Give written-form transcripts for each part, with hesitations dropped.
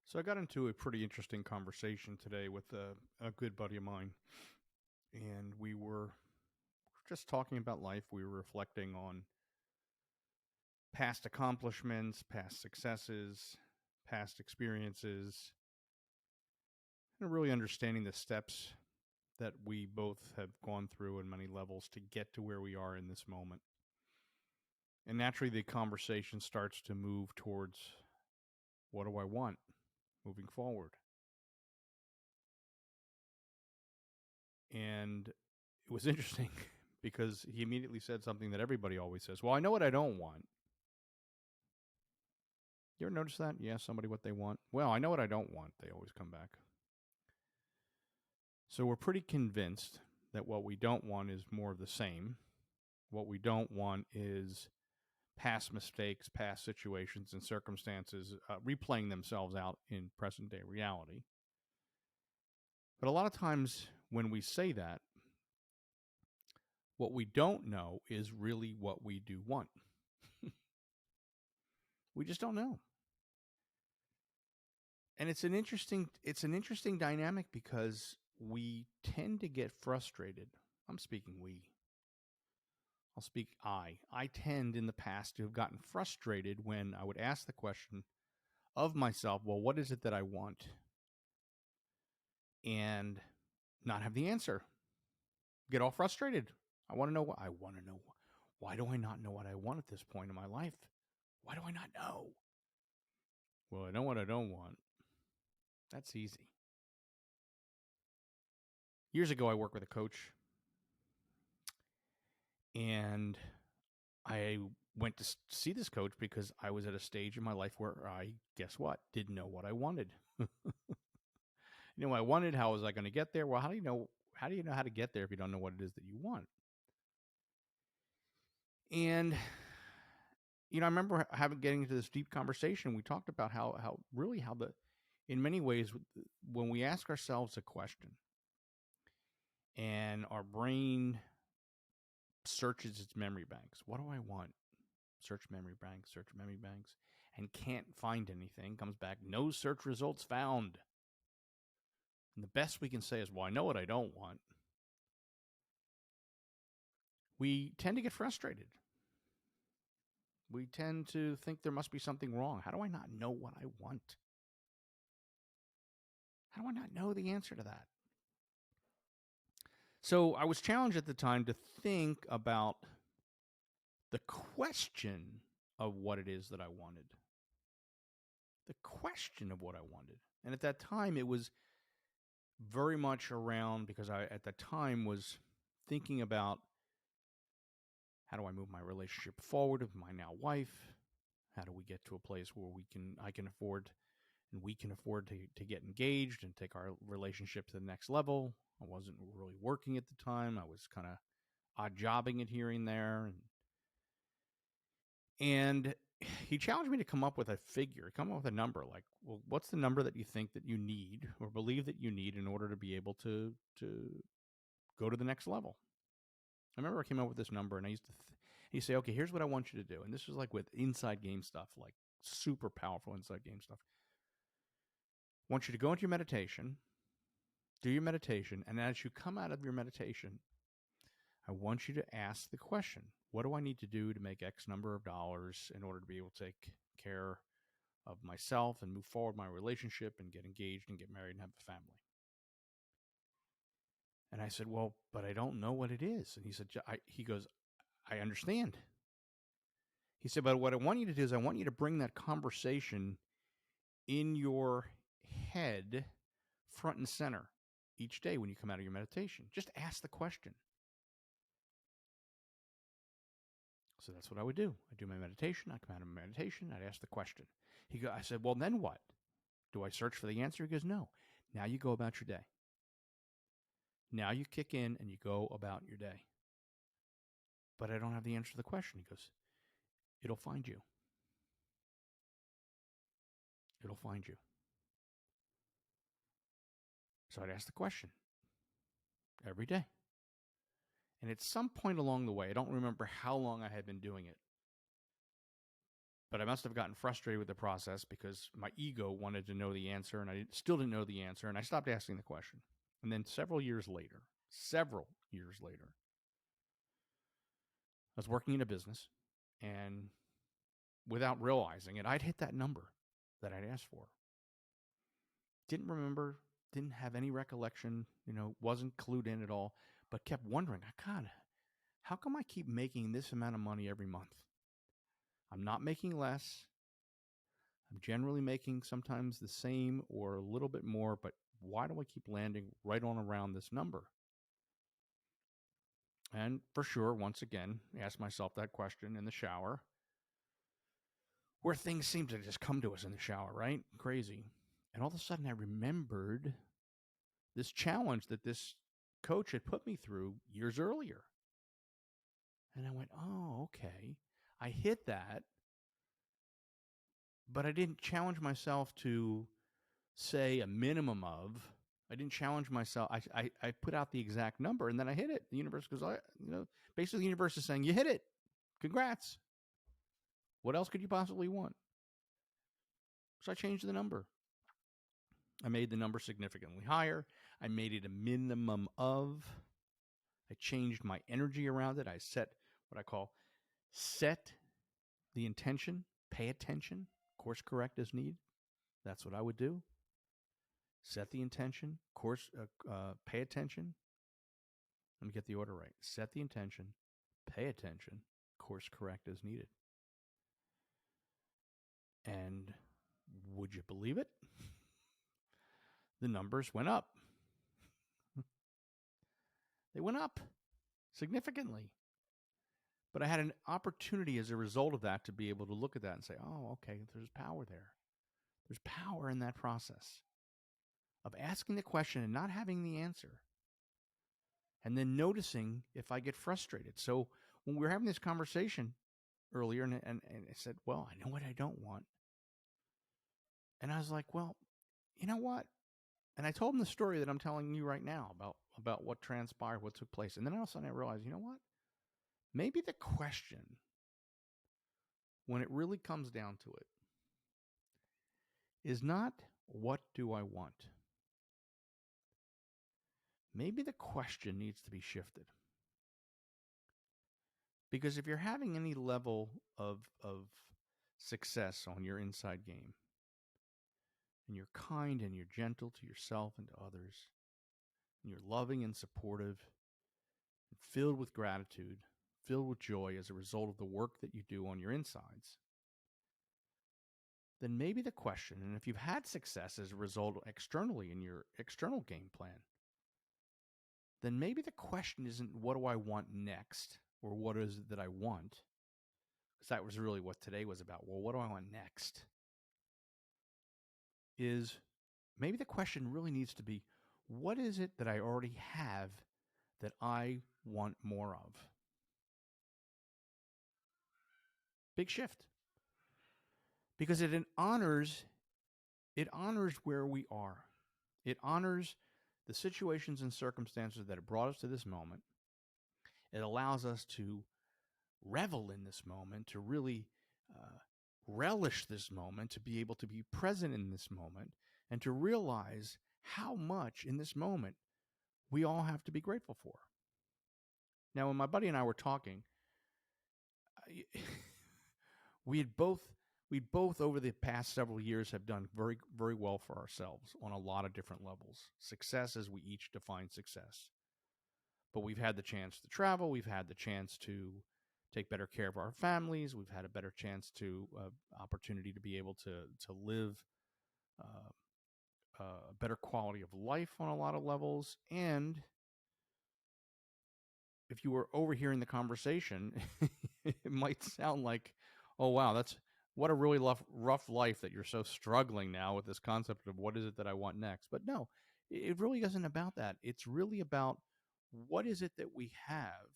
So I got into a pretty interesting conversation today with a good buddy of mine, and we were just talking about life. We were reflecting on past accomplishments, past successes, past experiences, and really understanding the steps that we both have gone through in many levels to get to where we are in this moment. And naturally, the conversation starts to move towards what do I want moving forward? And it was interesting because he immediately said something that everybody always says. Well, I know what I don't want. You ever notice that? You ask somebody what they want. Well, I know what I don't want. They always come back. So we're pretty convinced that what we don't want is more of the same. What we don't want is past mistakes, past situations and circumstances replaying themselves out in present day reality. But a lot of times when we say that, what we don't know is really what we do want. We just don't know. And it's an interesting dynamic because we tend to get frustrated. I'm speaking we. I'll speak I. I tend in the past to have gotten frustrated when I would ask the question of myself, well, what is it that I want? And not have the answer. Get all frustrated. I want to know what I want to know. Why do I not know what I want at this point in my life? Why do I not know? Well, I know what I don't want. That's easy. Years ago, I worked with a coach, and I went to see this coach because I was at a stage in my life where I, guess what, didn't know what I wanted. What I wanted. How was I going to get there? Well, how do you know? How do you know how to get there if you don't know what it is that you want? And I remember getting into this deep conversation. We talked about how in many ways, when we ask ourselves a question, and our brain searches its memory banks. What do I want? Search memory banks, and can't find anything. Comes back, no search results found. And the best we can say is, well, I know what I don't want. We tend to get frustrated. We tend to think there must be something wrong. How do I not know what I want? How do I not know the answer to that? So I was challenged at the time to think about the question of what it is that I wanted. The question of what I wanted. And at that time, it was very much around, because I, at the time, was thinking about how do I move my relationship forward with my now wife? How do we get to a place where I can afford and we can afford to get engaged and take our relationship to the next level? I wasn't really working at the time. I was kind of odd jobbing it here and there. And he challenged me to come up with a figure, come up with a number. Like, well, what's the number that you think that you need or believe that you need in order to be able to go to the next level? I remember I came up with this number, and I used to he'd say, okay, here's what I want you to do. And this was like with inside game stuff, like super powerful inside game stuff. I want you to go into your meditation, do your meditation, and as you come out of your meditation, I want you to ask the question, what do I need to do to make X number of dollars in order to be able to take care of myself and move forward my relationship and get engaged and get married and have a family? And I said, well, but I don't know what it is. And he said, he goes, I understand. He said, but what I want you to do is I want you to bring that conversation in your head front and center each day when you come out of your meditation. Just ask the question. So that's what I would do. I do my meditation. I come out of my meditation. I'd ask the question. I said, well, then what? Do I search for the answer? He goes, no. Now you go about your day. Now you kick in and you go about your day. But I don't have the answer to the question. He goes, it'll find you. It'll find you. So I'd ask the question every day. And at some point along the way, I don't remember how long I had been doing it, But I must have gotten frustrated with the process because my ego wanted to know the answer, and I still didn't know the answer, and I stopped asking the question. And then several years later, I was working in a business, and without realizing it, I'd hit that number that I'd asked for. Didn't remember, didn't have any recollection, wasn't clued in at all, but kept wondering, God, how come I keep making this amount of money every month? I'm not making less. I'm generally making sometimes the same or a little bit more, but why do I keep landing right on around this number? And for sure, once again, ask myself that question in the shower, where things seem to just come to us in the shower, right? Crazy. And all of a sudden, I remembered this challenge that this coach had put me through years earlier. And I went, oh, okay. I hit that, but I didn't challenge myself to say a minimum of. I didn't challenge myself. I put out the exact number, and then I hit it. The universe goes, basically the universe is saying, you hit it. Congrats. What else could you possibly want? So I changed the number. I made the number significantly higher. I made it a minimum of. I changed my energy around it. I set what I call set the intention, pay attention, course correct as need. That's what I would do. Set the intention, pay attention. Let me get the order right. Set the intention, pay attention, course correct as needed. And would you believe it? The numbers went up. They went up significantly. But I had an opportunity as a result of that to be able to look at that and say, oh, okay, there's power there. There's power in that process of asking the question and not having the answer. And then noticing if I get frustrated. So when we were having this conversation earlier, and I said, well, I know what I don't want. And I was like, well, you know what? And I told him the story that I'm telling you right now about what transpired, what took place. And then all of a sudden I realized, you know what? Maybe the question, when it really comes down to it, is not what do I want? Maybe the question needs to be shifted. Because if you're having any level of success on your inside game, and you're kind and you're gentle to yourself and to others, and you're loving and supportive, and filled with gratitude, filled with joy as a result of the work that you do on your insides, then maybe the question, and if you've had success as a result externally in your external game plan, then maybe the question isn't what do I want next, or what is it that I want? Because that was really what today was about. Well, what do I want next? Is maybe the question really needs to be, what is it that I already have that I want more of? Big shift. Because it honors where we are. It honors the situations and circumstances that have brought us to this moment. It allows us to revel in this moment, to really relish this moment, to be able to be present in this moment, and to realize how much in this moment we all have to be grateful for. Now, when my buddy and I were talking, we both over the past several years have done very, very well for ourselves on a lot of different levels. Success as we each define success. But we've had the chance to travel. We've had the chance to take better care of our families. We've had a better chance to opportunity to be able to live a better quality of life on a lot of levels. And if you were overhearing the conversation, it might sound like, oh, wow, that's what a really rough life that you're so struggling now with this concept of what is it that I want next. But no, it really isn't about that. It's really about what is it that we have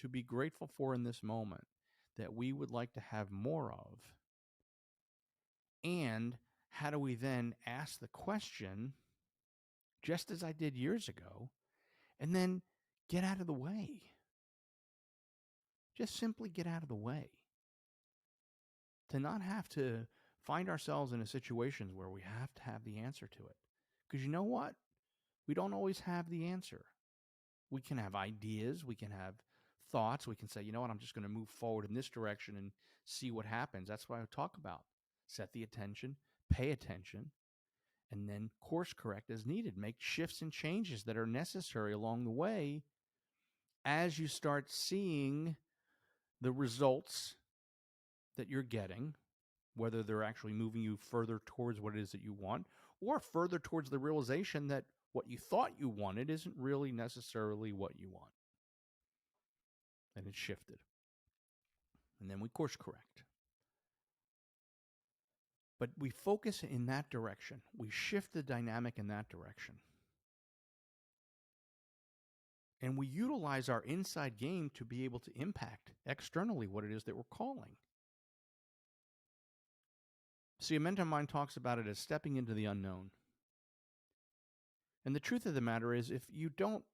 to be grateful for in this moment that we would like to have more of. And how do we then ask the question, just as I did years ago, and then get out of the way? Just simply get out of the way. to not have to find ourselves in a situations where we have to have the answer to it. Because you know what? We don't always have the answer. We can have ideas, we can have thoughts, we can say, you know what, I'm just going to move forward in this direction and see what happens. That's what I talk about. Set the attention, pay attention, and then course correct as needed. Make shifts and changes that are necessary along the way as you start seeing the results that you're getting, whether they're actually moving you further towards what it is that you want or further towards the realization that what you thought you wanted isn't really necessarily what you want. And it's shifted. And then we course correct. But we focus in that direction. We shift the dynamic in that direction. And we utilize our inside game to be able to impact externally what it is that we're calling. See, a mentor of mine talks about it as stepping into the unknown. And the truth of the matter is, if you don't,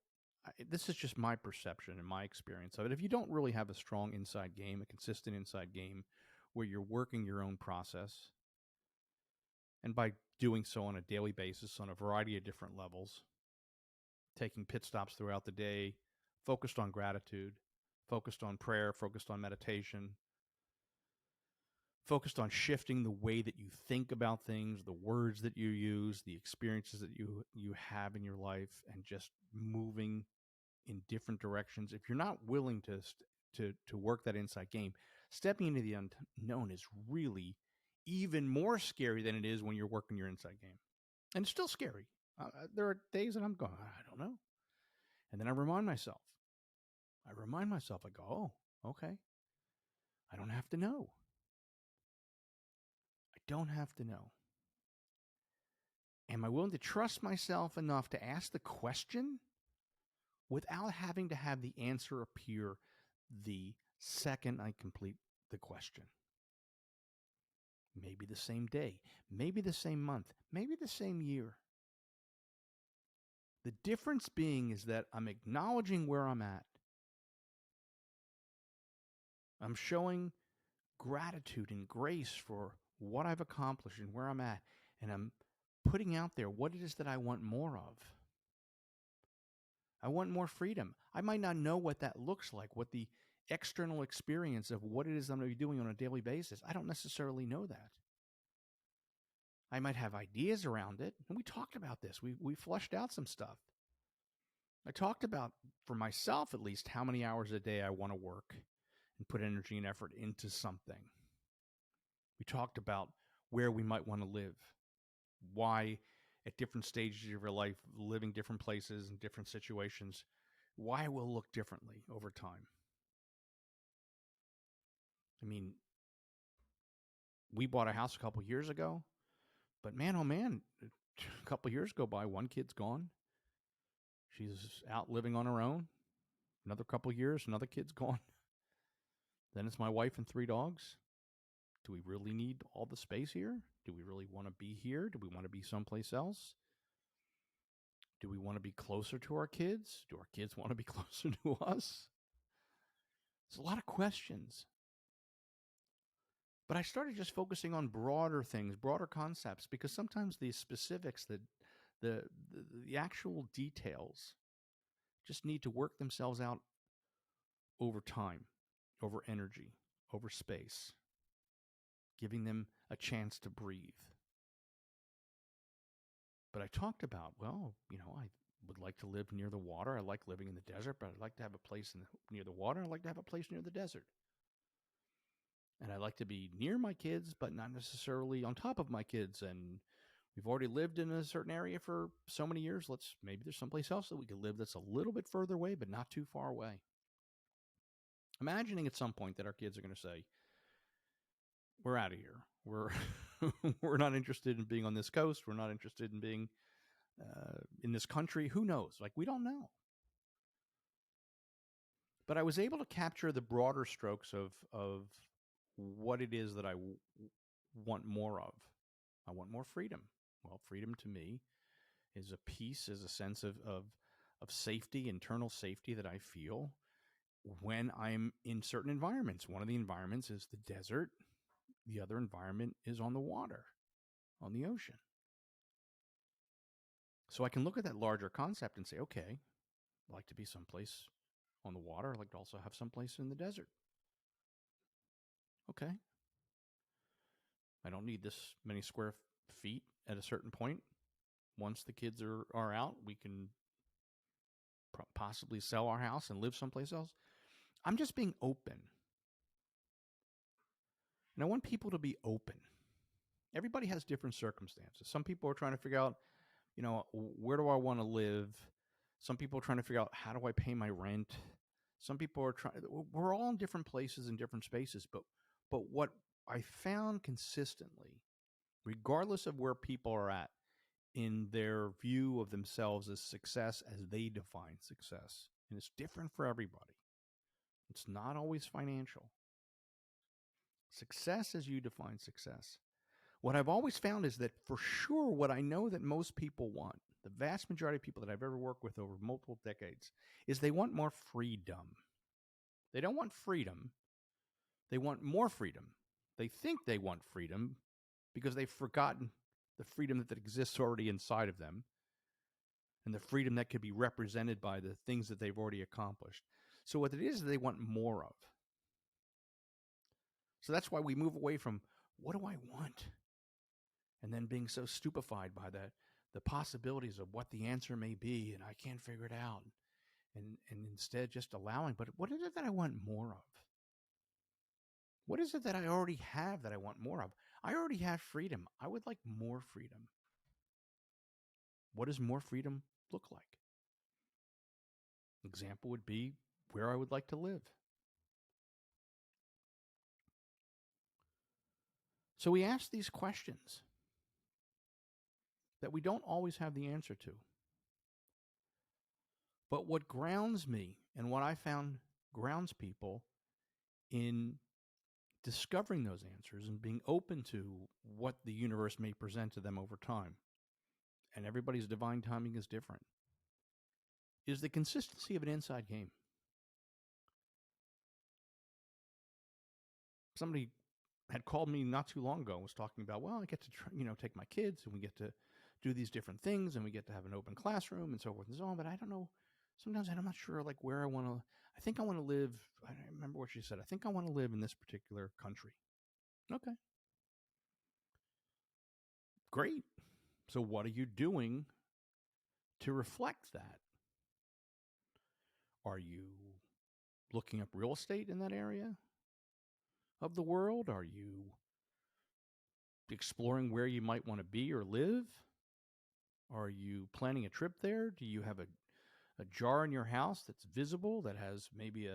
this is just my perception and my experience of it, if you don't really have a strong inside game, a consistent inside game, where you're working your own process, and by doing so on a daily basis on a variety of different levels, taking pit stops throughout the day, focused on gratitude, focused on prayer, focused on meditation, focused on shifting the way that you think about things, the words that you use, the experiences that you have in your life, and just moving in different directions. If you're not willing to work that inside game, stepping into the unknown is really even more scary than it is when you're working your inside game. And it's still scary. There are days that I'm going, I don't know. And then I remind myself. I go, oh, okay. I don't have to know. I don't have to know. Am I willing to trust myself enough to ask the question without having to have the answer appear the second I complete the question? Maybe the same day, maybe the same month, maybe the same year. The difference being is that I'm acknowledging where I'm at. I'm showing gratitude and grace for what I've accomplished and where I'm at. And I'm putting out there what it is that I want more of. I want more freedom. I might not know what that looks like, what the external experience of what it is I'm going to be doing on a daily basis. I don't necessarily know that. I might have ideas around it. And we talked about this. We fleshed out some stuff. I talked about, for myself at least, how many hours a day I want to work and put energy and effort into something. We talked about where we might want to live, why at different stages of your life, living different places and different situations, why it will look differently over time. I mean, we bought a house a couple years ago, but man, oh man, a couple years go by, one kid's gone. She's out living on her own. Another couple years, another kid's gone. Then it's my wife and 3 dogs. Do we really need all the space here? Do we really want to be here? Do we want to be someplace else? Do we want to be closer to our kids? Do our kids want to be closer to us? There's a lot of questions. But I started just focusing on broader things, broader concepts, because sometimes the specifics, the actual details just need to work themselves out over time, over energy, over space, giving them a chance to breathe. But I talked about, well, I would like to live near the water. I like living in the desert, but I'd like to have a place near the water. I'd like to have a place near the desert. And I like to be near my kids, but not necessarily on top of my kids. And we've already lived in a certain area for so many years. Maybe there's someplace else that we could live that's a little bit further away, but not too far away. Imagining at some point that our kids are going to say, we're out of here. We're not interested in being on this coast. We're not interested in being in this country. Who knows? We don't know. But I was able to capture the broader strokes of what it is that I want more of. I want more freedom. Well, freedom to me is a peace, is a sense of safety, internal safety that I feel when I'm in certain environments. One of the environments is the desert. The other environment is on the water, on the ocean. So I can look at that larger concept and say, okay, I'd like to be someplace on the water. I'd like to also have someplace in the desert. Okay. I don't need this many square feet at a certain point. Once the kids are out, we can possibly sell our house and live someplace else. I'm just being open. And I want people to be open. Everybody has different circumstances. Some people are trying to figure out, where do I want to live? Some people are trying to figure out, how do I pay my rent? Some people are trying, we're all in different places and different spaces. But what I found consistently, regardless of where people are at in their view of themselves as success, as they define success, and it's different for everybody. It's not always financial. Success as you define success. What I've always found is that for sure, what I know that most people want, the vast majority of people that I've ever worked with over multiple decades, is they want more freedom. They don't want freedom. They want more freedom. They think they want freedom because they've forgotten the freedom that exists already inside of them and the freedom that could be represented by the things that they've already accomplished. So what it is, they want more of. So that's why we move away from, what do I want? And then being so stupefied by the possibilities of what the answer may be, and I can't figure it out. And instead just allowing, but what is it that I want more of? What is it that I already have that I want more of? I already have freedom. I would like more freedom. What does more freedom look like? Example would be where I would like to live. So we ask these questions that we don't always have the answer to. But what grounds me and what I found grounds people in discovering those answers and being open to what the universe may present to them over time, and everybody's divine timing is different, is the consistency of an inside game. Somebody had called me not too long ago and was talking about, well, I get to take my kids and we get to do these different things and we get to have an open classroom and so forth and so on, but I don't know. Sometimes I'm not sure like where I want to. I think I want to live. I don't remember what she said. I think I want to live in this particular country. Okay, great. So what are you doing to reflect that? Are you looking up real estate in that area of the world? Are you exploring where you might want to be or live? Are you planning a trip there? Do you have a jar in your house that's visible that has maybe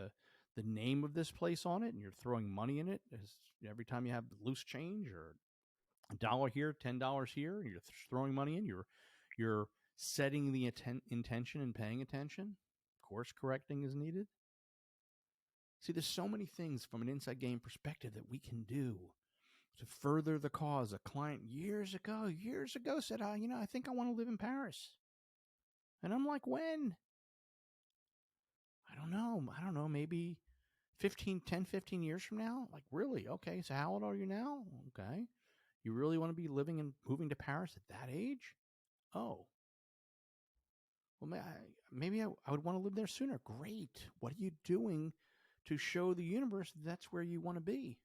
the name of this place on it, and you're throwing money in it as every time you have loose change, or $1 here, $10 here, and you're throwing money in? You're setting the intention and paying attention. Course correcting is needed. See, there's so many things from an inside game perspective that we can do to further the cause. A client years ago said, I think I want to live in Paris. And I'm like, when? I don't know, maybe 15 years from now? Like, really? Okay, so how old are you now? Okay. You really want to be living and moving to Paris at that age? Oh. Well, maybe I would want to live there sooner. Great. What are you doing to show the universe that's where you want to be?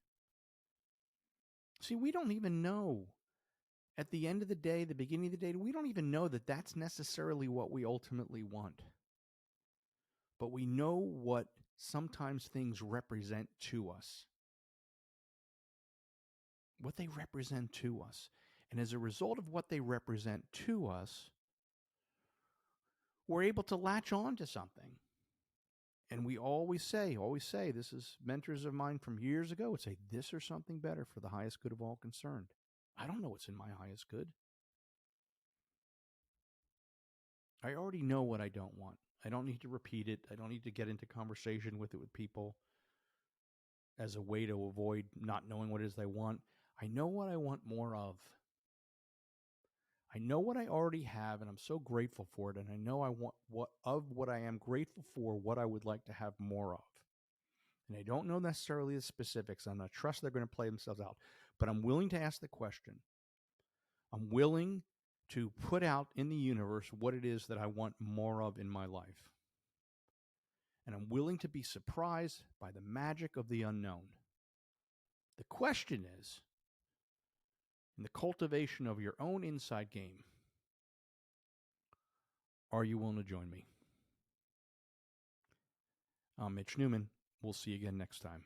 See, we don't even know. At the end of the day, the beginning of the day, we don't even know that that's necessarily what we ultimately want. But we know what sometimes things represent to us. What they represent to us. And as a result of what they represent to us, we're able to latch on to something. And we always say, this is mentors of mine from years ago would say, this or something better for the highest good of all concerned. I don't know what's in my highest good. I already know what I don't want. I don't need to repeat it. I don't need to get into conversation with people as a way to avoid not knowing what it is they want. I know what I want more of. I know what I already have, and I'm so grateful for it. And I know I want what I am grateful for, what I would like to have more of. And I don't know necessarily the specifics. I'm not trust they're going to play themselves out. But I'm willing to ask the question. I'm willing to put out in the universe what it is that I want more of in my life. And I'm willing to be surprised by the magic of the unknown. The question is, in the cultivation of your own inside game, are you willing to join me? I'm Mitch Newman. We'll see you again next time.